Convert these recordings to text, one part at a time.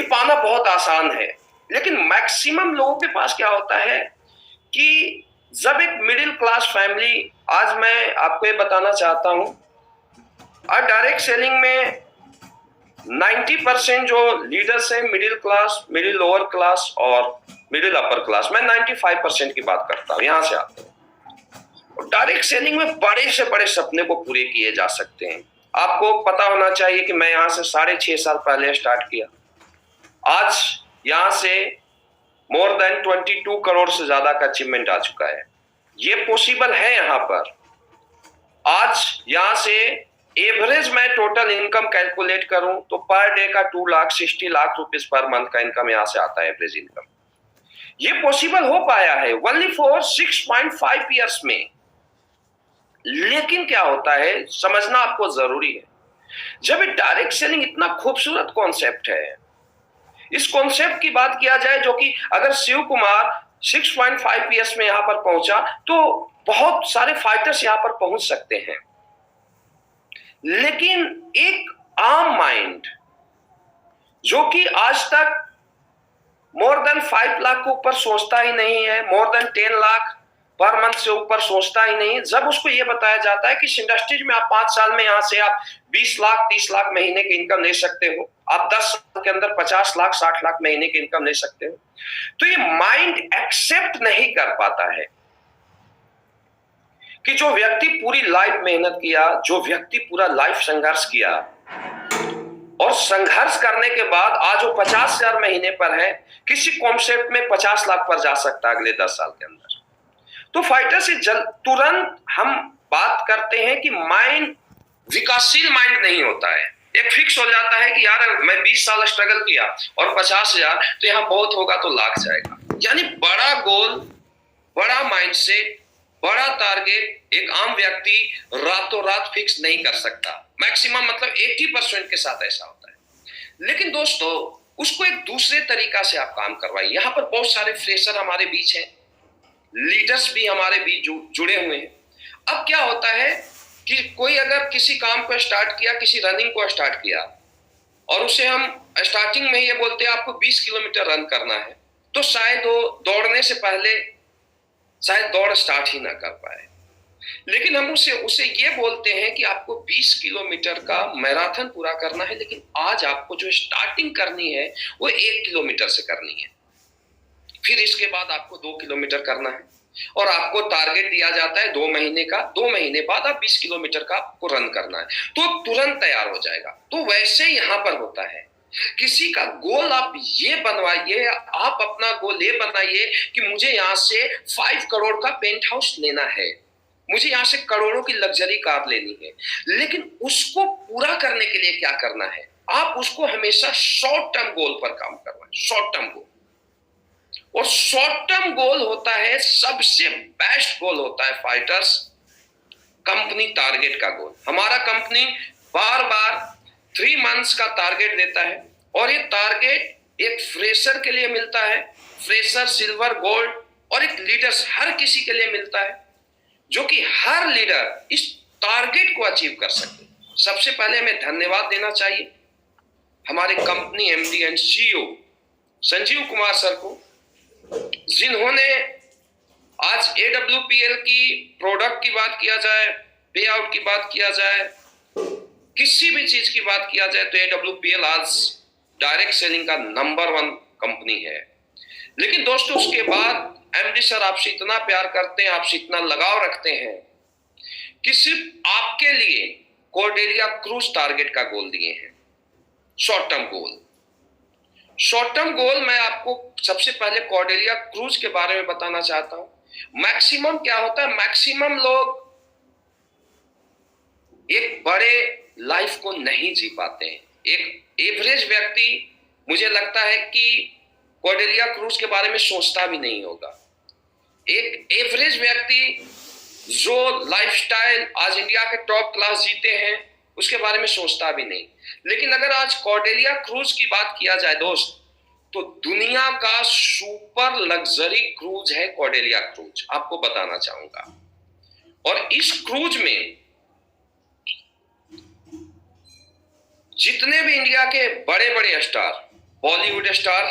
ये पाना बहुत आसान है, लेकिन मैक्सिमम लोगों के पास क्या होता है कि जब एक मिडिल क्लास फैमिली, आज मैं आपको ये बताना चाहता हूं, आज डायरेक्ट सेलिंग में 90% जो लीडर्स हैं middle class, middle lower class और मिडिल अपर क्लास, मैं 95% की बात करता हूं, यहां से आते हैं। और डायरेक्ट सेलिंग में बड़े से बड़े सपने को पूरे किए जा सकते हैं। आपको पता होना चाहिए कि मैं यहां से 6.5 साल पहले स्टार्ट किया, आज यहां से मोर देन 22 करोड़ से ज्यादा का अचीवमेंट आ चुका है। ये पॉसिबल है यहां पर। आज यहां से एवरेज मैं टोटल इनकम कैलकुलेट करूं तो पर डे का 2,60,00,000 रुपीज पर मंथ का इनकम यहां से आता है, एवरेज इनकम। ये पॉसिबल हो पाया है ओनली फॉर 6.5 ईयर्स में। लेकिन क्या होता है, समझना आपको जरूरी है, जब डायरेक्ट सेलिंग इतना खूबसूरत कॉन्सेप्ट है, इस कॉन्सेप्ट की बात किया जाए जो कि अगर शिव कुमार 6.5 ईयर्स में यहां पर पहुंचा तो बहुत सारे फाइटर्स यहां पर पहुंच सकते हैं। लेकिन एक आम माइंड जो कि आज तक मोर देन 5 लाख के ऊपर सोचता ही नहीं है, more than 10 lakh per month से ऊपर सोचता ही नहीं, जब उसको यह बताया जाता है कि इस इंडस्ट्रीज में आप 5 साल में यहां से आप 20 लाख 30 लाख महीने की इनकम ले सकते हो, आप 10 साल के अंदर 50 लाख 60 लाख महीने की इनकम ले सकते हो, तो ये माइंड एक्सेप्ट नहीं कर पाता है कि जो व्यक्ति पूरी लाइफ मेहनत किया, जो व्यक्ति पूरा लाइफ संघर्ष किया और संघर्ष करने के बाद आज वो 50,000 महीने पर है, किसी कॉन्सेप्ट में 50 लाख पर जा सकता है अगले 10 साल के अंदर। तो फाइटर से तुरंत हम बात करते हैं कि माइंड विकासशील माइंड नहीं होता है। एक फिक्स हो जाता है कि यार मैं 20 साल स्ट्रगल किया और 50,000 तो यहां बहुत होगा तो लाख जाएगा। यानी बड़ा गोल, बड़ा माइंडसेट, बड़ा टारगेट एक आम व्यक्ति रातों रात फिक्स नहीं कर सकता। मैक्सिमम मतलब 80% के साथ ऐसा होता है। लेकिन दोस्तों, उसको एक दूसरे तरीका से आप काम करवाइए। यहां पर बहुत सारे फ्रेशर हमारे बीच हैं, लीडर्स भी हमारे बीच जुड़े हुए हैं। अब क्या होता है कि कोई अगर किसी काम को स्टार्ट किया, किसी रनिंग को स्टार्ट किया और उसे हम स्टार्टिंग में ये बोलते हैं आपको 20 किलोमीटर रन करना है, तो शायद वो दौड़ने से पहले शायद दौड़ स्टार्ट ही ना कर पाए। लेकिन हम उसे ये बोलते हैं कि आपको 20 किलोमीटर का मैराथन पूरा करना है, लेकिन आज आपको जो स्टार्टिंग करनी है वो 1 किलोमीटर से करनी है, फिर इसके बाद आपको 2 किलोमीटर करना है और आपको टारगेट दिया जाता है 2 महीने का, 2 महीने बाद आप 20 किलोमीटर का आपको रन करना है, तो तुरंत तैयार हो जाएगा। तो वैसे यहां पर होता है, किसी का गोल आप ये बनवाइए, आप अपना गोल ये बनाइए कि मुझे यहां से 5 करोड़ का पेंट हाउस लेना है, मुझे यहां से करोड़ों की लग्जरी कार लेनी है। लेकिन उसको पूरा करने के लिए क्या करना है, आप उसको हमेशा शॉर्ट टर्म गोल पर काम करवाएं, शॉर्ट टर्म गोल। और शॉर्ट टर्म गोल होता है, सबसे बेस्ट गोल होता है फाइटर्स, कंपनी टारगेट का गोल। हमारा कंपनी बार बार 3 मंथ्स का टारगेट देता है और ये टारगेट एक फ्रेशर के लिए मिलता है, फ्रेशर, सिल्वर, गोल्ड, और एक लीडर्स हर किसी के लिए मिलता है, जो कि हर लीडर इस टारगेट को अचीव कर सके। सबसे पहले हमें धन्यवाद देना चाहिए हमारे company MD and CEO Sanjeev Kumar sir को, जिन्होंने आज AWPL की प्रोडक्ट की बात किया जाए, पे आउट की बात किया जाए, किसी भी चीज की बात किया जाए, तो AWPL आज डायरेक्ट सेलिंग का नंबर 1 कंपनी है। लेकिन दोस्तों, उसके बाद एमडी सर आपसे इतना प्यार करते हैं, आपसे इतना लगाव रखते हैं कि सिर्फ आपके लिए कॉर्डेलिया क्रूज टारगेट का गोल दिए हैं, short term goal. Short term goal मैं आपको सबसे पहले कॉर्डेलिया क्रूज के बारे में बताना चाहता हूं। मैक्सिमम क्या होता है, मैक्सिमम लोग एक बड़े लाइफ को नहीं जी पाते हैं। एक एवरेज व्यक्ति, मुझे लगता है कि कॉर्डेलिया क्रूज के बारे में सोचता भी नहीं होगा। एक एवरेज व्यक्ति जो लाइफस्टाइल आज इंडिया के टॉप क्लास जीते हैं, उसके बारे में सोचता भी नहीं। लेकिन अगर आज कॉर्डेलिया क्रूज की बात किया जाए दोस्त, तो दुनिया का सुपर लग्जरी क्रूज है कॉर्डेलिया क्रूज, आपको बताना चाहूंगा। और इस क्रूज में जितने भी इंडिया के बड़े बड़े स्टार, बॉलीवुड स्टार,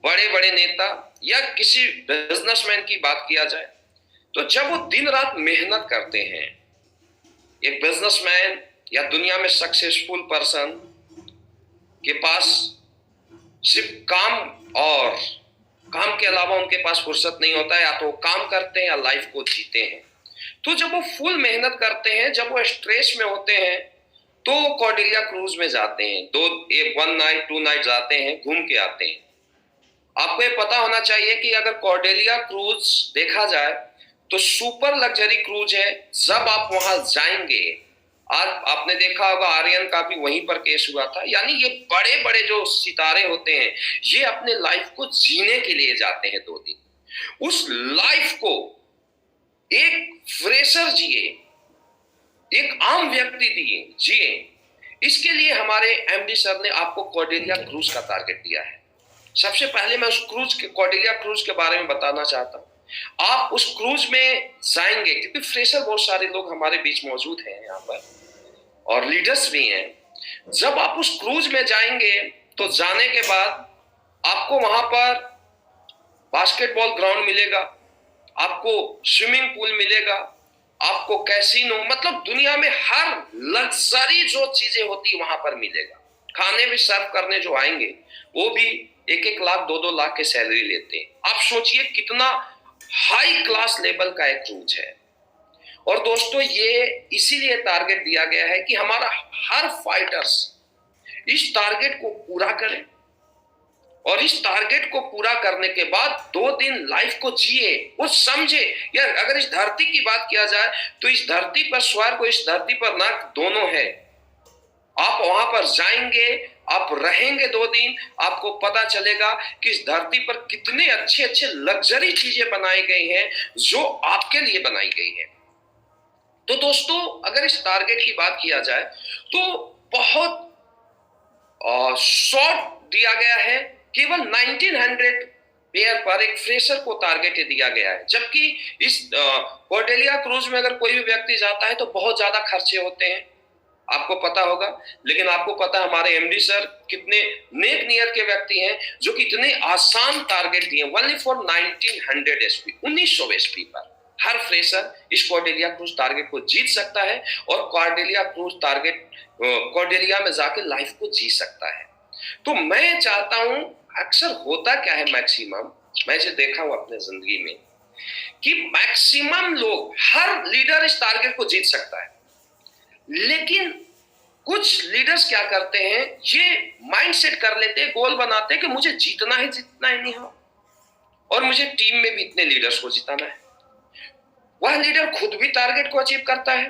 बड़े बड़े नेता या किसी बिजनेसमैन की बात किया जाए, तो जब वो दिन रात मेहनत करते हैं, एक बिजनेसमैन या दुनिया में सक्सेसफुल पर्सन के पास सिर्फ काम और काम के अलावा उनके पास फुर्सत नहीं होता है, या तो वो काम करते हैं या लाइफ को जीते हैं। तो जब वो फुल मेहनत करते हैं, जब वो स्ट्रेस में होते हैं, तो वो कॉर्डेलिया क्रूज में जाते हैं, 1 नाइट 2 नाइट जाते हैं, घूम के आते हैं। आपको ये पता होना चाहिए कि अगर कॉर्डेलिया क्रूज देखा जाए तो सुपर लग्जरी क्रूज है। जब आप वहां जाएंगे, आज आपने देखा होगा आर्यन का भी वहीं पर केस हुआ था, यानी ये बड़े बड़े जो सितारे होते हैं, ये अपने लाइफ को जीने के लिए जाते हैं 2 दिन। उस लाइफ को एक फ्रेशर जिए, एक आम व्यक्ति जिए, इसके लिए हमारे एमडी सर ने आपको कॉर्डेलिया क्रूज का टारगेट दिया है। सबसे पहले मैं उस कॉर्डेलिया क्रूज के बारे में बताना चाहता हूँ। आप उस क्रूज में जाएंगे, क्योंकि फ्रेशर बहुत सारे लोग हमारे बीच मौजूद हैं यहाँ पर, और लीडर्स भी हैं। जब आप उस क्रूज में जाएंगे तो जाने के बाद आपको वहां पर बास्केटबॉल ग्राउंड मिलेगा, आपको स्विमिंग पूल मिलेगा, आपको कैसीनो, मतलब दुनिया में हर लग्जरी जो चीजें होती वहां पर मिलेगा। खाने भी सर्व करने जो आएंगे वो भी 1-1 लाख 2-2 लाख के सैलरी लेते हैं। आप सोचिए कितना हाई क्लास लेवल का एक क्रूज है। और दोस्तों, ये इसीलिए टारगेट दिया गया है कि हमारा हर फाइटर्स इस टारगेट को पूरा करें, और इस टारगेट को पूरा करने के बाद 2 दिन लाइफ को जिए, वो समझे। यार अगर इस धरती की बात किया जाए तो इस धरती पर स्वर्ग और इस धरती पर नर्क दोनों है। आप वहां पर जाएंगे, आप रहेंगे 2 दिन, आपको पता चलेगा कि इस धरती पर कितने अच्छे अच्छे लग्जरी चीजें बनाई गई हैं जो आपके लिए बनाई गई है। तो दोस्तों, अगर इस टारगेट की बात किया जाए तो बहुत शॉर्ट दिया गया है, केवल 1900 पेयर पर एक फ्रेशर को टारगेट दिया गया है। जबकि इस कॉर्डेलिया क्रूज में अगर कोई भी व्यक्ति जाता है तो बहुत ज्यादा खर्चे होते हैं, आपको पता होगा। लेकिन आपको पता है हमारे एमडी सर कितने नेक नियत के व्यक्ति हैं जो कि इतने आसान टारगेट दिए, ओनली फॉर 1900 एसपी, 1900 एसपी पर हर फ्रेशर इस कॉर्डेलिया क्रूज टारगेट को जीत सकता है, और कॉर्डेलिया क्रूज टारगेट कॉर्डेलिया में जाके लाइफ को जी सकता है। तो मैं चाहता हूं, अक्सर होता क्या है मैक्सिमम, मैं जो देखा हूं अपने जिंदगी में, कि मैक्सिमम लोग, हर लीडर इस टारगेट को जीत सकता है, लेकिन कुछ लीडर्स क्या करते हैं, ये माइंडसेट कर लेते हैं, गोल बनाते हैं कि मुझे जीतना है नहीं हो, और मुझे टीम में भी इतने लीडर्स को जिताना है। वह लीडर खुद भी टारगेट को अचीव करता है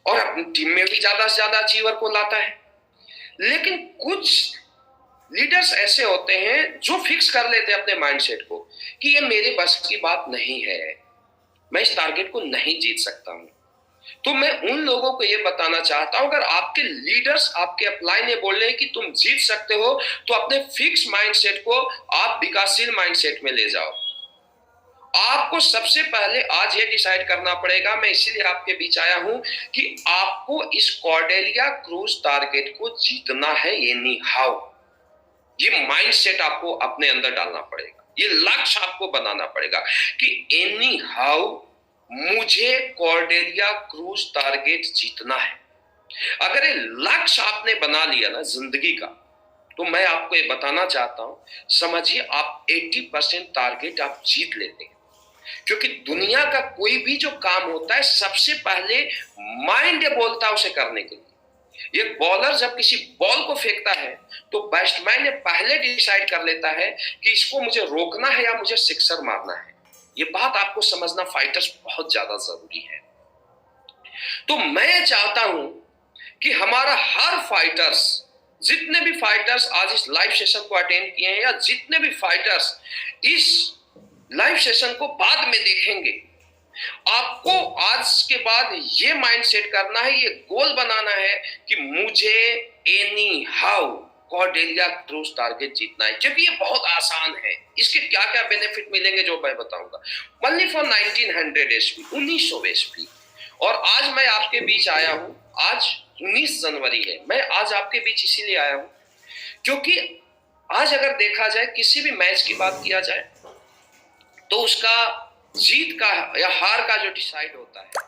और अपनी टीम में भी ज्यादा से ज्यादा अचीवर को लाता है। लेकिन कुछ लीडर्स ऐसे होते हैं जो फिक्स कर लेते हैं अपने माइंडसेट को कि ये मेरे बस की बात नहीं है, मैं इस टारगेट को नहीं जीत सकता हूं। तो मैं उन लोगों को ये बताना चाहता हूं, अगर आपके लीडर्स आपके अपलाइन ने बोल रहे हैं कि तुम जीत सकते हो, तो अपने फिक्स माइंडसेट को आप विकासशील माइंडसेट में ले जाओ। आपको सबसे पहले आज ये डिसाइड करना पड़ेगा, मैं इसीलिए आपके बीच आया हूं, कि आपको इस कॉर्डेलिया क्रूज टारगेट को जीतना है एनी हाउ। ये माइंडसेट आपको अपने अंदर डालना पड़ेगा, ये लक्ष्य आपको बनाना पड़ेगा कि एनी हाउ मुझे कॉर्डेलिया क्रूज टारगेट जीतना है। अगर ये लक्ष्य आपने बना लिया ना जिंदगी का, तो मैं आपको ये बताना चाहता हूं, समझिए आप 80% टारगेट आप जीत लेते हैं। क्योंकि दुनिया का कोई भी जो काम होता है, सबसे पहले माइंड बोलता है उसे करने के लिए। ये बॉलर जब किसी बॉल को फेंकता है तो बैट्समैन ने पहले डिसाइड कर लेता है कि इसको मुझे रोकना है या मुझे सिक्सर मारना है। ये बात आपको समझना फाइटर्स बहुत ज्यादा जरूरी है। तो मैं चाहता हूं कि हमारा हर फाइटर्स, जितने भी फाइटर्स आज इस लाइव सेशन को अटेंड किए हैं, या जितने भी फाइटर्स इस लाइव सेशन को बाद में देखेंगे, आपको आज के बाद ये माइंडसेट करना है, ये गोल बनाना है कि मुझे any how Cordelia cruise target जीतना है। क्योंकि ये बहुत आसान है, इसके क्या क्या बेनिफिट मिलेंगे जो मैं बताऊंगा। Only for 1900 SP, 1900 SP. और आज मैं आपके बीच आया हूं, आज 19 जनवरी है, मैं आज आपके बीच इसीलिए आया हूं क्योंकि आज अगर देखा जाए, किसी भी मैच की बात किया जाए, तो उसका जीत का या हार का जो डिसाइड होता है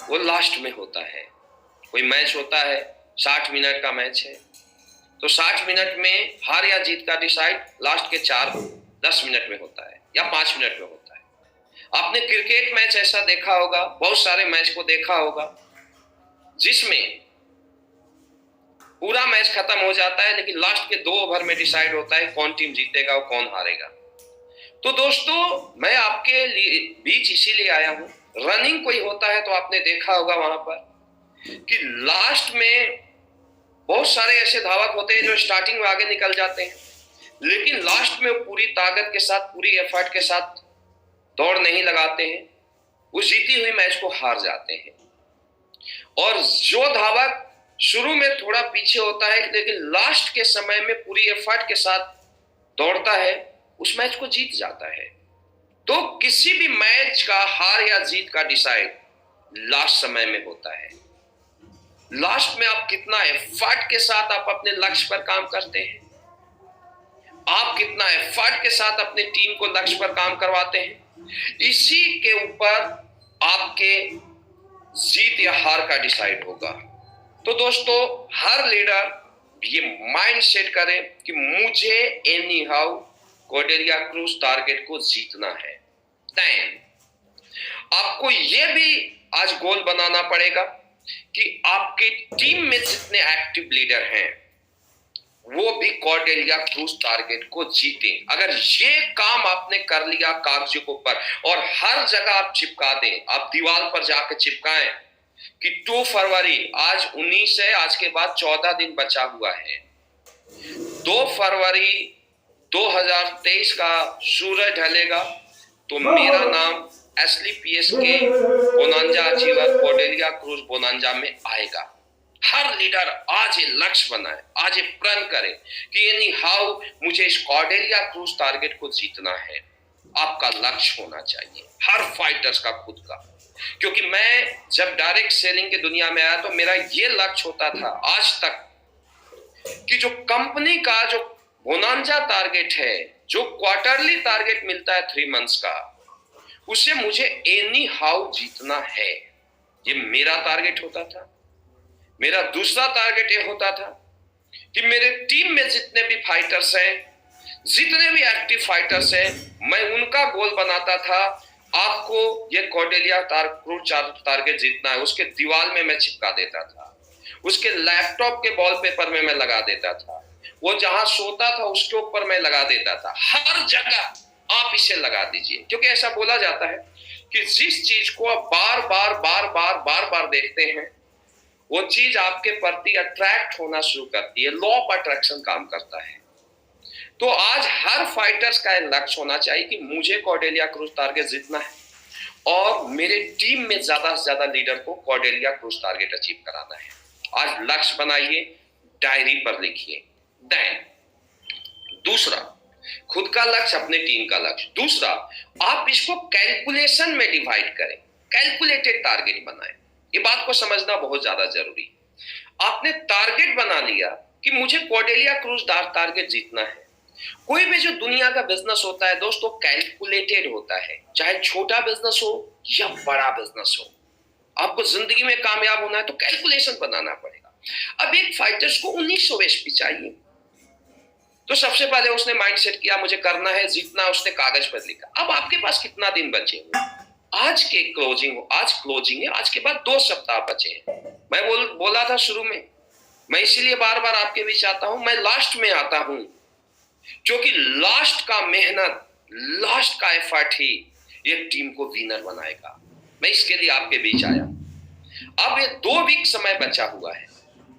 वो लास्ट में होता है। कोई मैच होता है, 60 मिनट का मैच है, तो 60 मिनट में हार या जीत का डिसाइड लास्ट के 4-10 मिनट में होता है या 5 मिनट में होता है। आपने क्रिकेट मैच ऐसा देखा होगा, बहुत सारे मैच को देखा होगा, जिसमें पूरा मैच खत्म हो जाता है, लेकिन लास्ट के 2 ओवर में डिसाइड होता है कौन टीम जीतेगा और कौन हारेगा। तो दोस्तों, मैं आपके लिए बीच इसीलिए आया हूं। रनिंग कोई होता है तो आपने देखा होगा वहां पर कि लास्ट में बहुत सारे ऐसे धावक होते हैं जो स्टार्टिंग में आगे निकल जाते हैं, लेकिन लास्ट में पूरी ताकत के साथ, पूरी एफर्ट के साथ दौड़ नहीं लगाते हैं, वो जीती हुई मैच को हार जाते हैं। और जो धावक शुरू में थोड़ा पीछे होता है, लेकिन लास्ट के समय में पूरी एफर्ट के साथ दौड़ता है, उस मैच को जीत जाता है। तो किसी भी मैच का हार या जीत का डिसाइड लास्ट समय में होता है। लास्ट में आप कितना एफर्ट के साथ आप अपने लक्ष्य पर काम करते हैं, आप कितना एफर्ट के साथ अपने टीम को लक्ष्य पर काम करवाते हैं, इसी के ऊपर आपके जीत या हार का डिसाइड होगा। तो दोस्तों, हर लीडर ये माइंड सेट करे कि मुझे any how Cordelia cruise target को जीतना है। देन आपको यह भी आज गोल बनाना पड़ेगा कि आपके टीम में जितने एक्टिव लीडर हैं वो भी कॉर्डेलिया क्रूज टारगेट को जीते। अगर ये काम आपने कर लिया कागजों के ऊपर, और हर जगह आप चिपका दें, आप दीवार पर जाकर चिपकाएं कि 2 फरवरी, आज 19 है, आज के बाद 14 दिन बचा हुआ है, 2 फरवरी 2023 का सूरज ढलेगा तो मेरा नाम एसलीपीएस के bonanza achiever Cordelia cruise bonanza में आएगा। हर लीडर आज ये लक्ष्य बनाए, आज ये प्रण करे कि एनी हाउ मुझे इस कॉर्डेलिया क्रूज टारगेट को जीतना है। आपका लक्ष्य होना चाहिए, हर फाइटर्स का खुद का। क्योंकि मैं जब डायरेक्ट सेलिंग की दुनिया में आया तो मेरा ये लक्ष्य होता था आज तक कि जो कंपनी का जो बोनांजा टारगेट है, जो क्वार्टरली टारगेट मिलता है 3 मंथ्स का, उसे मुझे एनी हाउ जीतना है। ये मेरा टारगेट होता था। मेरा दूसरा टारगेट ये होता था कि मेरे टीम में जितने भी फाइटर्स हैं, जितने भी एक्टिव फाइटर्स हैं, मैं उनका गोल बनाता था। आपको ये कॉर्डेलिया क्रूज टारगेट जीतना है, उसके दीवार में मैं चिपका देता था, उसके लैपटॉप के वॉलपेपर में मैं लगा देता था, वो जहां सोता था उसके ऊपर मैं लगा देता था। हर जगह आप इसे लगा दीजिए, क्योंकि ऐसा बोला जाता है कि जिस चीज को आप बार बार देखते हैं, वो चीज आपके प्रति अट्रैक्ट होना शुरू करती है। लॉ ऑफ अट्रैक्शन काम करता है। तो आज हर फाइटर्स का लक्ष्य होना चाहिए कि मुझे कॉर्डेलिया क्रूज टारगेट जीतना है और मेरे टीम में ज्यादा से ज्यादा लीडर को कॉर्डेलिया क्रूज टारगेट अचीव कराना है। आज लक्ष्य बनाइए, डायरी पर लिखिए। देन दूसरा, खुद का लक्ष्य, अपने टीम का लक्ष्य। दूसरा, आप इसको कैलकुलेशन में डिवाइड करें, कैलकुलेटेड टारगेट बनाएं। ये बात को समझना बहुत ज्यादा जरूरी। आपने टारगेट बना लिया कि मुझे कॉर्डेलिया क्रूज टारगेट जीतना है। कोई भी जो दुनिया का बिजनेस होता है दोस्तों, कैलकुलेटेड होता है, चाहे छोटा बिजनेस हो या बड़ा बिजनेस हो। आपको जिंदगी में कामयाब होना है तो कैलकुलेशन बनाना पड़ेगा। अब एक फाइटर्स को 1900 एचपी चाहिए, तो सबसे पहले उसने माइंडसेट किया मुझे करना है, जीतना, उसने कागज पर लिखा। अब आपके पास कितना दिन बचे हुए? आज के आज क्लोजिंग है, आज के बाद 2 सप्ताह बचे हैं। मैं बोला था शुरू में, मैं इसीलिए बार बार आपके बीच आता हूं, मैं लास्ट में आता हूं, क्योंकि लास्ट का मेहनत, लास्ट का एफर्ट ही ये टीम को विनर बनाएगा। मैं इसके लिए आपके बीच आया। अब ये 2 वीक समय बचा हुआ है,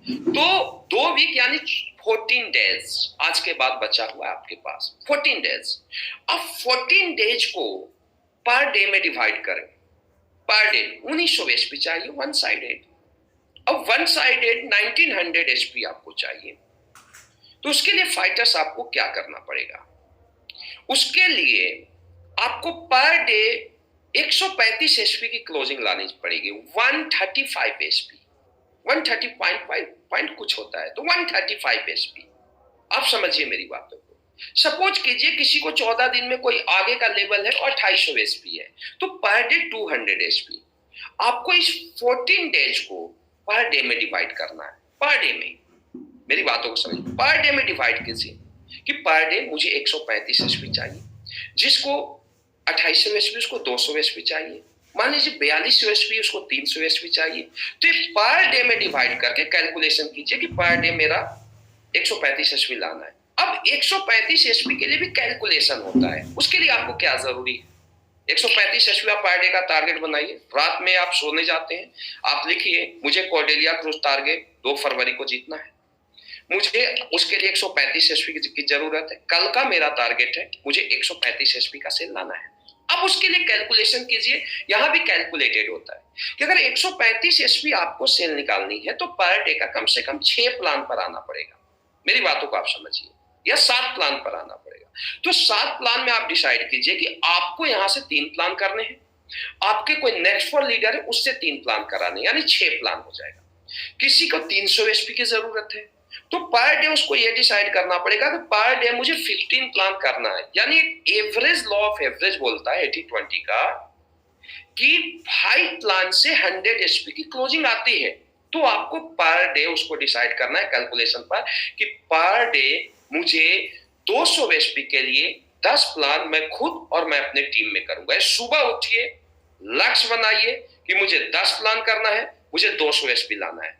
तो 2 वीक यानी 14 डेज आज के बाद बचा हुआ है आपके पास, 14 डेज। अब 14 डेज को पर डे में डिवाइड करें। पर डे 1900 एचपी चाहिए, 1 साइडेड। अब 1 साइडेड 1900 एचपी आपको चाहिए। तो उसके लिए फाइटर्स आपको क्या करना पड़ेगा? उसके लिए आपको पर डे 135 एचपी की क्लोजिंग लानी पड़ेगी। 135 एचपी, 130 पॉइंट कुछ होता है, तो 135 एचपी। आप समझिए मेरी बातों को। सपोज कीजिए किसी को 14 दिन में कोई आगे का लेवल है और 250 एसपी है, तो पर डे 200 एसपी। आपको इस 14 डेज को पर डे में डिवाइड करना है। पर डे में, मेरी बातों को समझिए, पर डे में डिवाइड कीजिए कि पर डे मुझे 135 एसपी चाहिए, जिसको 2800 एसपी उसको 200 एसपी चाहिए, मान लीजिए 4200 एसपी उसको 300 एसपी चाहिए। तो ये पर डे में डिवाइड करके कैलकुलेशन कीजिए कि पर डे मेरा 135 एसपी लाना है। अब 135 एसपी के लिए भी कैलकुलेशन होता है। उसके लिए आपको क्या जरूरी है? 135 एसपी आप पर डे का टारगेट बनाइए। रात में आप सोने जाते हैं, आप लिखिए मुझे कॉर्डेलिया क्रूज टारगेट 2 फरवरी को जीतना है, मुझे उसके लिए 135 एसपी की जरूरत है, कल का मेरा टारगेट है मुझे 135 एसपी का सेल लाना है। अब उसके लिए कैलकुलेशन कीजिए। यहां भी कैलकुलेटेड होता है कि अगर 135 एसपी आपको सेल निकालनी है तो पर डे का कम से कम 6 प्लान पर आना पड़ेगा। मेरी बातों को आप समझिए, या 7 प्लान पर आना पड़ेगा। तो 7 प्लान में आप डिसाइड कीजिए कि आपको यहां से 3 प्लान करने हैं, आपके कोई नेक्स्ट फॉर लीडर है उससे 3 प्लान कराने, यानी 6 प्लान हो जाएगा। किसी को 300 एसपी की जरूरत है तो पर डे उसको ये डिसाइड करना पड़ेगा कि पर डे मुझे 15 प्लान करना है। यानी एक एवरेज लॉ ऑफ एवरेज बोलता है 80-20 का कि 5 प्लान से 100 एसपी की क्लोजिंग आती है। तो आपको पर डे उसको डिसाइड करना है कैलकुलेशन पर कि पर डे मुझे 200 एसपी के लिए 10 प्लान मैं खुद और मैं अपने टीम में करूंगा। सुबह उठिए, लक्ष्य बनाइए कि मुझे 10 प्लान करना है, मुझे 200 एसपी लाना है।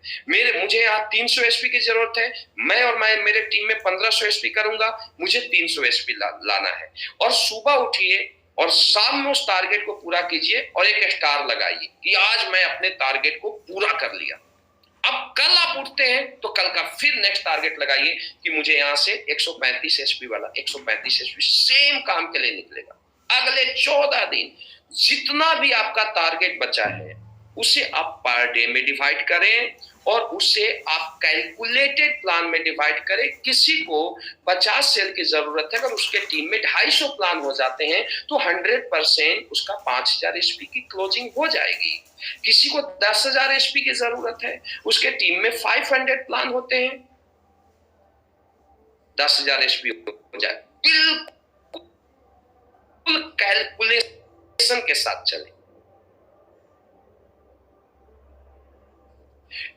मुझे यहाँ 300 एसपी की जरूरत है, मैं मेरे टीम में 1500 एसपी करूंगा, मुझे 300 एसपी लाना है। और सुबह उठिए और शाम में उस टारगेट को पूरा कीजिए और एक स्टार लगाइए कि आज मैं अपने टारगेट को पूरा कर लिया। अब कल आप उठते हैं तो कल का फिर नेक्स्ट टारगेट लगाइए कि मुझे यहां से 135 एसपी वाला 135 एसपी सेम काम के लिए निकलेगा। अगले 14 दिन जितना भी आपका टारगेट बचा है उसे आप पर डे में डिवाइड करें और उसे आप कैलकुलेटेड प्लान में डिवाइड करें। किसी को 50 सेल की जरूरत है, अगर उसके टीम में 250 प्लान हो जाते हैं तो 100% उसका 5000 एसपी की क्लोजिंग हो जाएगी। किसी को 10,000 एसपी की जरूरत है, उसके टीम में 500 प्लान होते हैं, 10,000 एसपी हो जाए। बिल्कुल कैलकुलेशन के साथ चले।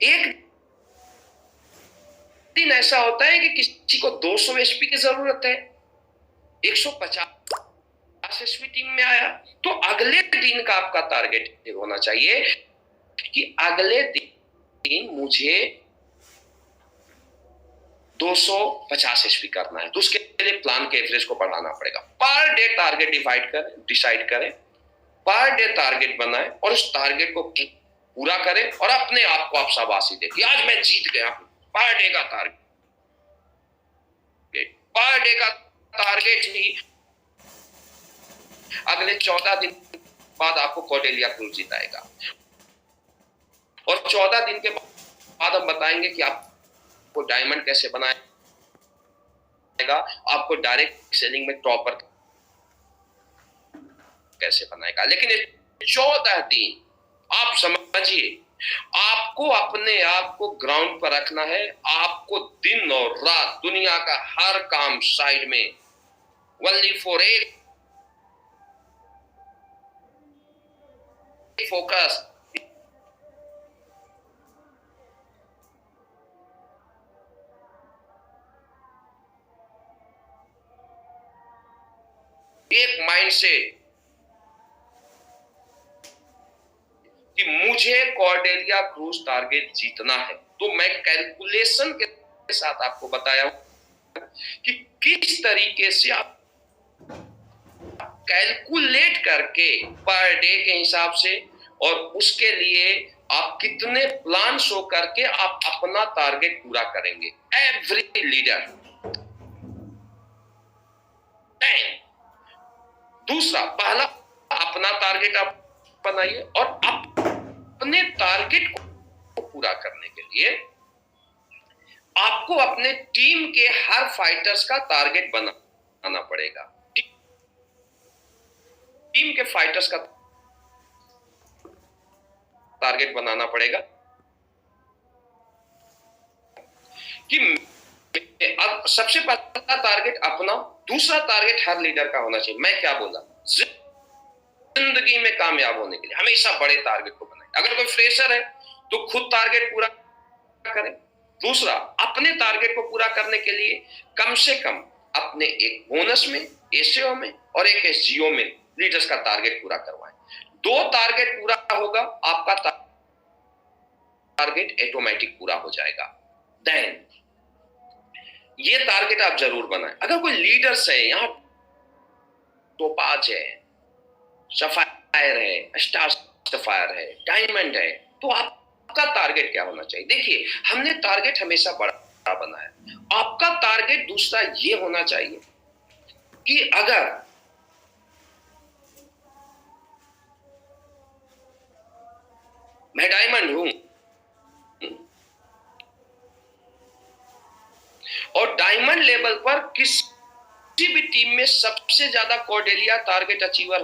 एक दिन ऐसा होता है कि किसी को 200 एसपी की जरूरत है, 150 एसपी टीम में आया, तो अगले दिन का आपका टारगेट होना चाहिए कि अगले दिन मुझे 250 एसपी करना है। तो उसके लिए प्लान के एवरेज को बढ़ाना पड़ेगा। पर डे टारगेट डिसाइड करें, पर डे टारगेट बनाएं और उस टारगेट को पूरा करें और अपने आप को आप शाबाशी दें कि आज मैं जीत गया हूं। पर डे का टारगेट, पर डे का टारगेट ही अगले 14 दिन बाद आपको कॉर्डेलिया क्रूज जिताएगा। और 14 दिन के बाद हम बताएंगे कि आपको डायमंड कैसे बनाएगा, आपको डायरेक्ट सेलिंग में टॉपर कैसे बनाएगा। लेकिन 14 दिन आप समझिए, आपको अपने आप को ग्राउंड पर रखना है। आपको दिन और रात दुनिया का हर काम साइड में ओनली फॉर एक फोकस। एक माइंडसेट कि मुझे कॉर्डेलिया क्रूज टारगेट जीतना है। तो मैं कैलकुलेशन के साथ आपको बताया कि किस तरीके से आप कैलकुलेट करके पर डे के हिसाब से और उसके लिए आप कितने प्लान शो करके आप अपना टारगेट पूरा करेंगे। Every leader. दूसरा, पहला अपना टारगेट आप बनाइए और अपने टारगेट को पूरा करने के लिए आपको अपने टीम के हर फाइटर्स का टारगेट बनाना पड़ेगा। टीम के फाइटर्स का टारगेट बनाना पड़ेगा कि अब सबसे पहला टारगेट अपना, दूसरा टारगेट हर लीडर का होना चाहिए। मैं क्या बोला, जिंदगी में कामयाब होने के लिए हमेशा बड़े टारगेट को बनाए। अगर कोई फ्रेशर है तो खुद टारगेट पूरा करे। दूसरा, अपने टारगेट को पूरा करने के लिए कम से कम अपने एक बोनस में, एसईओ में और एक एसजीओ में लीडर्स का टारगेट पूरा करवाएं। 2 टारगेट पूरा होगा, आपका टारगेट ऑटोमेटिक पूरा हो जाएगा। देन ये टारगेट आप जरूर बनाएं। अगर कोई लीडर्स है, यहाँ टोपाज है, सफायर है, स्टार सफायर है, डायमंड है, तो आपका टारगेट क्या होना चाहिए? देखिए, हमने टारगेट हमेशा बड़ा बनाया। आपका टारगेट दूसरा ये होना चाहिए कि अगर मैं डायमंड हूं और डायमंड लेवल पर किसी भी टीम में सबसे ज्यादा कॉर्डेलिया टारगेट अचीवर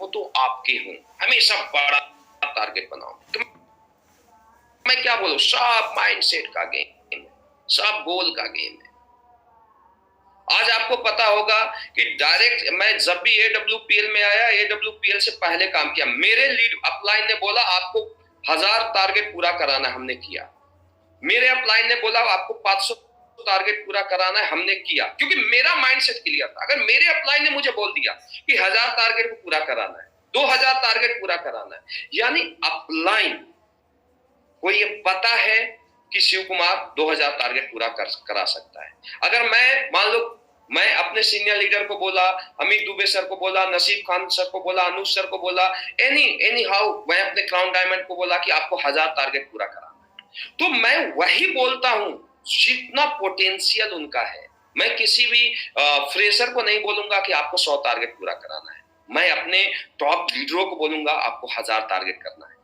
हो तो आपके हूं। हमेशा बड़ा टारगेट बनाओ। तो मैं क्या बोलूं, सब माइंडसेट का गेम है, सब गोल का गेम है। आज आपको पता होगा कि डायरेक्ट मैं जब भी एडब्ल्यूपीएल में आया, एडब्ल्यूपीएल से पहले काम किया, मेरे लीड अपलाइन ने बोला आपको 1000 टारगेट पूरा कराना है, हमने किया। मेरे अपलाइन ने बोला आपको 500 टारगेट पूरा कराना है, हमने किया, क्योंकि मेरा माइंडसेट क्लियर था। अगर मेरे अपलाइन ने मुझे बोल दिया कि 1000 टारगेट को पूरा कराना है, 2000 टारगेट पूरा कराना है, यानी अपलाइन को ये पता है कि शिव कुमार 2000 टारगेट पूरा करा सकता है। अगर मैं मान लो मैं अपने सीनियर लीडर को बोला, अमित दुबे सर को बोला, नसीब खान सर को बोला, अनुज सर को बोला, एनी हाउ मैं अपने क्राउन डायमंड को बोला कि आपको 1000 टारगेट पूरा कराना है, तो मैं वही बोलता हूं जितना पोटेंशियल उनका है। मैं किसी भी फ्रेशर को नहीं बोलूंगा कि आपको 100 टारगेट पूरा कराना है। मैं अपने टॉप लीडरों को बोलूंगा आपको 1000 टारगेट करना है।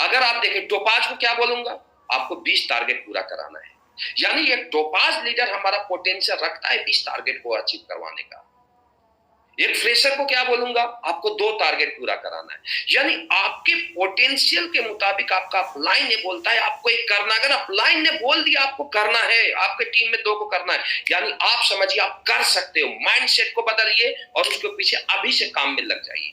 अगर आप देखें टोपाज को क्या बोलूंगा, आपको 20 टारगेट पूरा कराना है। यानी एक टोपाज लीडर हमारा पोटेंशियल रखता है 20 टारगेट को अचीव करवाने का। एक फ्रेशर को क्या बोलूंगा, आपको 2 टारगेट पूरा कराना है। यानी आपके पोटेंशियल के मुताबिक आपका अपलाइन ने बोलता है आपको एक करना। अगर अपलाइन ने बोल दिया आपको करना है, आपके टीम में 2 को करना है, यानी आप समझिए आप कर सकते हो। माइंडसेट को बदलिए और उसके पीछे अभी से काम में लग जाइए।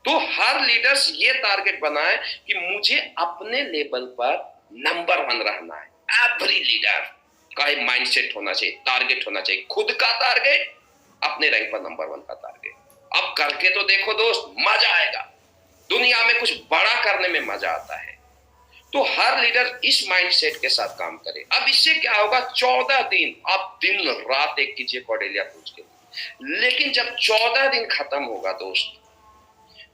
तो हर लीडर्स ये टारगेट बनाए कि मुझे अपने लेवल पर नंबर 1 रहना है। एवरी लीडर का एक माइंडसेट होना चाहिए, टारगेट होना चाहिए, खुद का टारगेट, अपने रैंक पर नंबर 1 का टारगेट। अब करके तो देखो दोस्त, मजा आएगा। दुनिया में कुछ बड़ा करने में मजा आता है। तो हर लीडर इस माइंडसेट के साथ काम करे। अब इससे क्या होगा, 14 दिन आप दिन रात एक कीजिए कॉर्डेलिया क्रूज के लिए, लेकिन जब 14 दिन खत्म होगा दोस्त,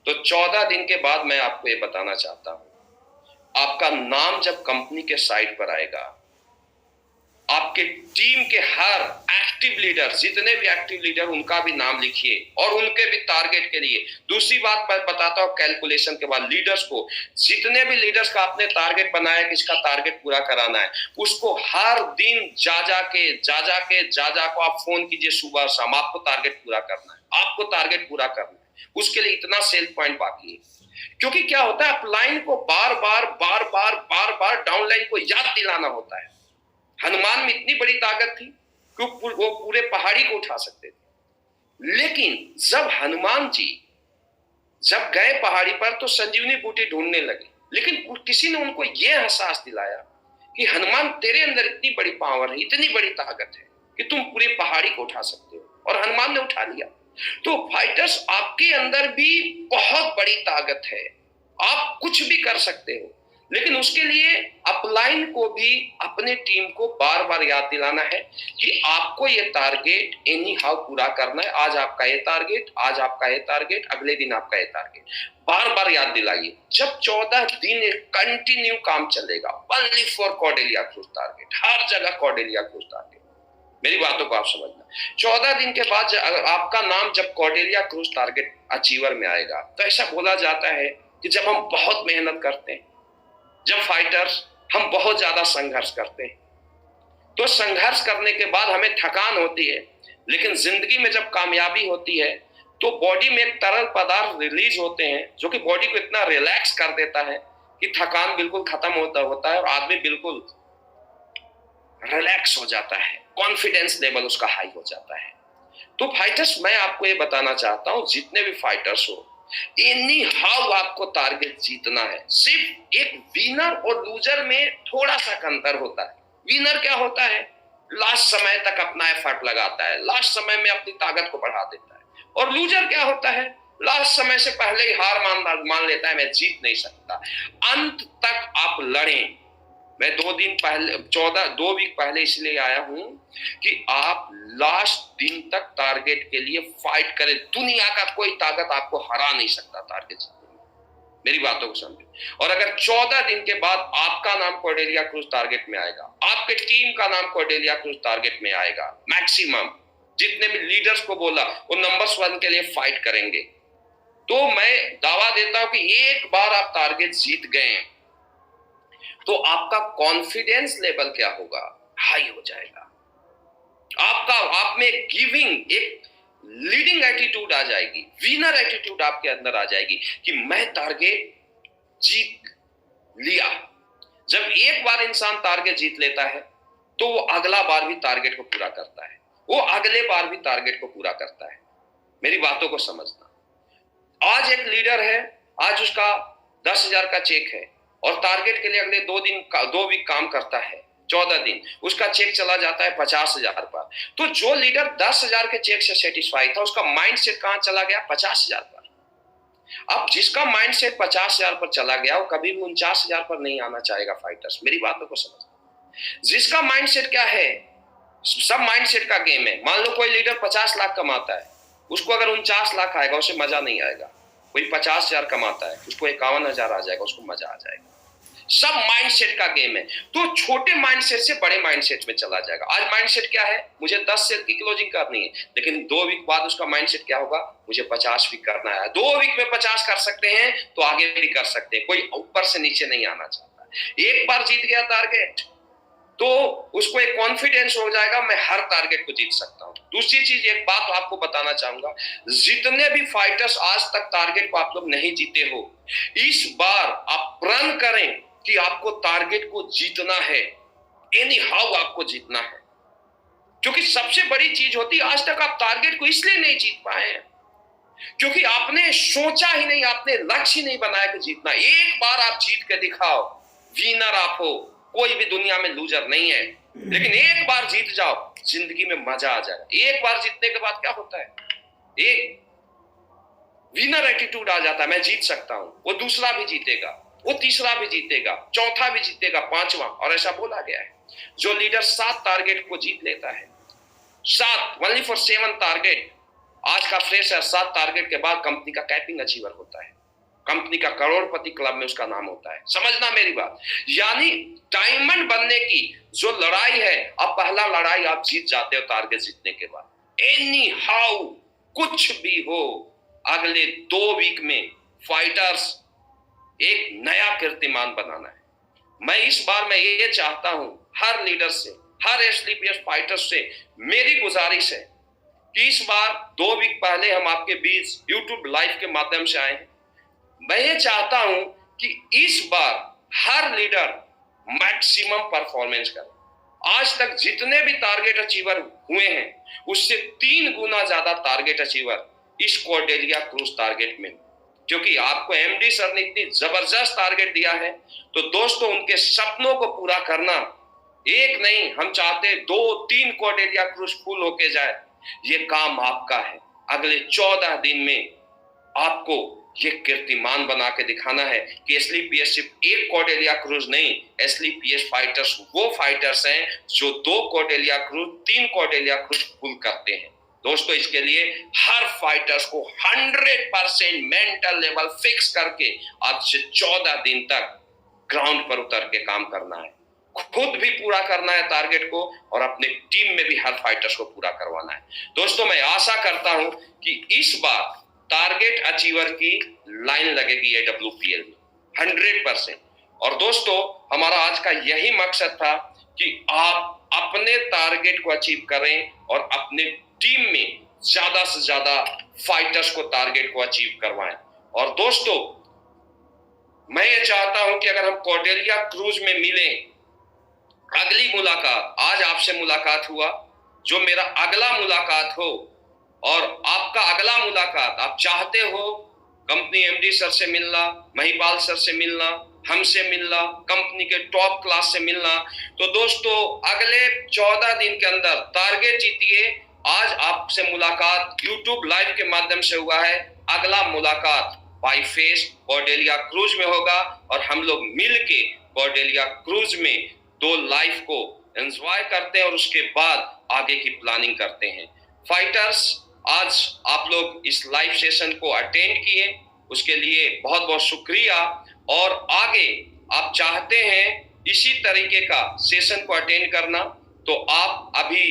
तो 14 दिन के बाद मैं आपको ये बताना चाहता हूं, आपका नाम जब कंपनी के साइट पर आएगा, आपके टीम के हर एक्टिव लीडर, जितने भी एक्टिव लीडर, उनका भी नाम लिखिए और उनके भी टारगेट के लिए। दूसरी बात मैं बताता हूं, कैलकुलेशन के बाद लीडर्स को, जितने भी लीडर्स का आपने टारगेट बनाया कि इसका टारगेट पूरा कराना है, उसको हर दिन जा को आप फोन कीजिए सुबह शाम, आपको टारगेट पूरा करना है, आपको टारगेट पूरा करना है। उसके लिए इतना सेल पॉइंट बाकी है। क्योंकि क्या होता है, अपलाइन को बार बार डाउनलाइन को याद दिलाना होता है। हनुमान में इतनी बड़ी ताकत थी कि वो पूरे पहाड़ी को उठा सकते थे, लेकिन जब हनुमान जी जब गए पहाड़ी पर तो संजीवनी बूटी ढूंढने लगे, लेकिन किसी ने उनको यह एहसास दिलाया कि हनुमान तेरे अंदर इतनी बड़ी पावर है, इतनी बड़ी ताकत है कि तुम पूरी पहाड़ी को उठा सकते हो, और हनुमान ने उठा लिया। तो फाइटर्स, आपके अंदर भी बहुत बड़ी ताकत है, आप कुछ भी कर सकते हो, लेकिन उसके लिए अपलाइन को भी अपने टीम को बार बार याद दिलाना है कि आपको ये टारगेट एनी हाउ पूरा करना है। आज आपका ये टारगेट, आज आपका ये टारगेट, अगले दिन आपका ये टारगेट, बार बार याद दिलाइए। जब 14 दिन कंटिन्यू काम चलेगा, only for Cordelia cruise target, हर जगह कॉर्डेलिया क्रूज टारगेट। मेरी बातों को आप समझना। 14 दिन के बाद आपका नाम जब कॉर्डेलिया क्रूज टारगेट अचीवर में आएगा, तो ऐसा बोला जाता है कि जब हम बहुत मेहनत करते हैं, जब फाइटर्स हम बहुत ज्यादा संघर्ष करते हैं, तो संघर्ष करने के बाद हमें थकान होती है, लेकिन जिंदगी में जब कामयाबी होती है तो बॉडी में एक तरल पदार्थ रिलीज होते हैं जो कि बॉडी को इतना रिलैक्स कर देता है कि थकान बिल्कुल खत्म होता है और आदमी बिल्कुल रिलैक्स हो जाता है, कॉन्फिडेंस लेवल उसका हाई हो जाता है। तो फाइटर्स, मैं आपको ये बताना चाहता हूं, जितने भी फाइटर्स हो, एनी हाउ आपको टारगेट जीतना है। सिर्फ एक विनर और लूजर में थोड़ा सा अंतर होता है। विनर क्या होता है, लास्ट समय तक अपना एफर्ट लगाता है, लास्ट समय में अपनी ताकत को बढ़ा देता है। और लूजर क्या होता है, लास्ट समय से पहले ही हार मान लेता है, मैं जीत नहीं सकता। अंत तक आप लड़ें। मैं 2 वीक पहले इसलिए आया हूं कि आप लास्ट दिन तक टारगेट के लिए फाइट करें। दुनिया का कोई ताकत आपको हरा नहीं सकता टारगेट जीतने में। मेरी बातों को समझे। और अगर 14 दिन के बाद आपका नाम कॉर्डेलिया क्रूज टारगेट में आएगा, आपके टीम का नाम कॉर्डेलिया क्रूज टारगेट में आएगा, मैक्सिमम जितने भी लीडर्स को बोला वो नंबर 1 के लिए फाइट करेंगे, तो मैं दावा देता हूं कि एक बार आप टारगेट जीत गए तो आपका कॉन्फिडेंस लेवल क्या होगा, हाई हो जाएगा। आप में गिविंग, एक लीडिंग एटीट्यूड आ जाएगी, विनर एटीट्यूड आपके अंदर आ जाएगी कि मैं टारगेट जीत लिया। जब एक बार इंसान टारगेट जीत लेता है तो वो अगला बार भी टारगेट को पूरा करता है, वो अगले बार भी टारगेट को पूरा करता है। मेरी बातों को समझना। आज एक लीडर है, आज उसका 10,000 का चेक है और टारगेट के लिए अगले 2 वीक काम करता है, 14 दिन, उसका चेक चला जाता है 50,000 पर। तो जो लीडर 10,000 के चेक से सेटिस्फाई था, उसका माइंडसेट कहां चला गया, 50,000 पर। अब जिसका माइंडसेट 50,000 पर चला गया, वो कभी भी 49,000 पर नहीं आना चाहेगा। फाइटर्स, मेरी बातों को समझ। जिसका माइंडसेट क्या है, सब माइंडसेट का गेम है। मान लो कोई लीडर 50 लाख कमाता है, उसको अगर 49 लाख आएगा उसे मजा नहीं आएगा। कोई 50,000 कमाता है, उसको 51,000 आ जाएगा, उसको मजा आ जाएगा। सब माइंडसेट का गेम है। तो छोटे माइंडसेट से बड़े माइंडसेट में चला जाएगा। आज माइंडसेट क्या है, मुझे 10 सेल की क्लोजिंग करनी है, लेकिन 2 वीक बाद उसका माइंडसेट क्या होगा, मुझे 50 वीक करना है। 2 वीक में 50 कर सकते हैं तो आगे भी कर सकते हैं, कोई ऊपर से नीचे नहीं आना चाहता। एक बार जीत गया टारगेट तो उसको एक कॉन्फिडेंस हो जाएगा, मैं हर टारगेट को जीत सकता हूं। दूसरी चीज, एक बात आपको बताना चाहूंगा, जितने भी फाइटर्स आज तक टारगेट को आप लोग नहीं जीते हो, इस बार आप प्रण करें कि आपको टारगेट को जीतना है, एनी हाउ आपको जीतना है। क्योंकि सबसे बड़ी चीज होती है, आज तक आप टारगेट को इसलिए नहीं जीत पाए हैं क्योंकि आपने सोचा ही नहीं, आपने लक्ष्य ही नहीं बनाया कि जीतना। एक बार आप जीत के दिखाओ, विनर आप हो। कोई भी दुनिया में लूजर नहीं है, लेकिन एक बार जीत जाओ, जिंदगी में मजा आ जाएगा। एक बार जीतने के बाद क्या होता है, एक विनर एटीट्यूड आ जाता है, मैं जीत सकता हूं। वो दूसरा भी जीतेगा, वो तीसरा भी जीतेगा, चौथा भी जीतेगा, 5वां, और ऐसा बोला गया है। जो लीडर 7 टारगेट को जीत लेता है, 7 ओनली फॉर 7 टारगेट, आज का फ्रेशर 7 टारगेट के बाद कंपनी का कैपिंग अचीवर होता है, कंपनी का करोड़पति क्लब में उसका नाम होता है। समझना मेरी बात। यानी डायमंड बनने की जो लड़ाई है, अब पहला लड़ाई आप जीत जाते हो टारगेट जीतने के बाद। एनी हाउ कुछ भी हो, अगले 2 वीक में फाइटर्स एक नया कीर्तिमान बनाना है। मैं इस बार मैं ये चाहता हूं, हर लीडर से, हर एसलीपीएस फाइटर्स से मेरी गुजारिश है कि इस बार 2 वीक पहले हम आपके बीच यूट्यूब लाइव के माध्यम से आए हैं। मैं ये चाहता हूं कि इस बार हर लीडर मैक्सिमम परफॉर्मेंस करे। आज तक जितने भी टारगेट अचीवर हुए हैं, उससे 3 गुना ज्यादा टारगेट अचीवर इस कॉर्डेलिया क्रूज टारगेट में, क्योंकि आपको एमडी सर ने इतनी जबरदस्त टारगेट दिया है। तो दोस्तों, उनके सपनों को पूरा करना, एक नहीं, हम चाहते 2-3 कॉर्डेलिया क्रूज फुल होके जाए। ये काम आपका है। अगले 14 दिन में आपको ये कीर्तिमान बना के दिखाना है कि एसलीपीएस सिर्फ एक कॉर्डेलिया क्रूज नहीं, एसलीपीएस फाइटर्स वो फाइटर्स हैं जो 2 Cordelia cruise, 3 Cordelia cruise full करते हैं। दोस्तों, इसके लिए हर फाइटर्स को 100% मेंटल लेवल फिक्स करके आज से 14 दिन तक ग्राउंड पर उतर के काम करना है। खुद भी पूरा करना है टारगेट को, और अपने टीम में भी हर फाइटर्स को पूरा करवाना है। दोस्तों, मैं आशा करता हूं कि इस बार टारगेट अचीवर की लाइन लगेगी एडब्ल्यूपीएल में 100%। और दोस्तों, हमारा आज का यही मकसद था कि आप अपने टारगेट को अचीव करें और अपने टीम में ज्यादा से ज्यादा फाइटर्स को टारगेट को अचीव करवाएं। और दोस्तों, मैं ये चाहता हूं कि अगर हम कॉर्डेलिया क्रूज में मिलें, अगली मुलाकात, आज आपसे मुलाकात हुआ, जो मेरा अगला मुलाकात हो और आपका अगला मुलाकात आप चाहते हो कंपनी एमडी सर से मिलना, महिपाल सर से मिलना, हमसे मिलना, कंपनी के टॉप क्लास से मिलना, तो दोस्तों अगले 14 दिन के अंदर टारगेट जीतिए। आज आपसे मुलाकात यूट्यूब लाइव के माध्यम से हुआ है, अगला मुलाकात बाई फेस कॉर्डेलिया क्रूज में होगा और हम लोग मिल के कॉर्डेलिया क्रूज में 2 लाइफ को एंजॉय करते हैं और उसके बाद आगे की प्लानिंग करते हैं। फाइटर्स, आज आप लोग इस लाइव सेशन को अटेंड किए, उसके लिए बहुत बहुत शुक्रिया। और आगे आप चाहते हैं इसी तरीके का सेशन को अटेंड करना, तो आप अभी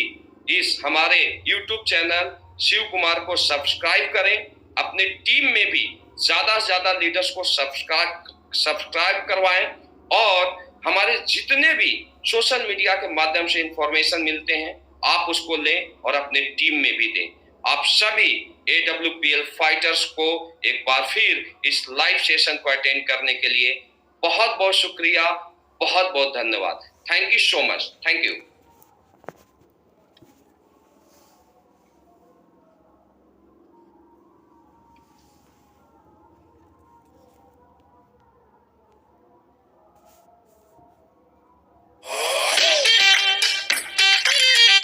इस हमारे YouTube चैनल शिव कुमार को सब्सक्राइब करें, अपने टीम में भी ज्यादा से ज्यादा लीडर्स को सब्सक्राइब करवाएं और हमारे जितने भी सोशल मीडिया के माध्यम से इंफॉर्मेशन मिलते हैं आप उसको लें और अपने टीम में भी दें। आप सभी AWPL फाइटर्स को एक बार फिर इस लाइव सेशन को अटेंड करने के लिए बहुत बहुत शुक्रिया, बहुत बहुत धन्यवाद। Thank you so much, thank you.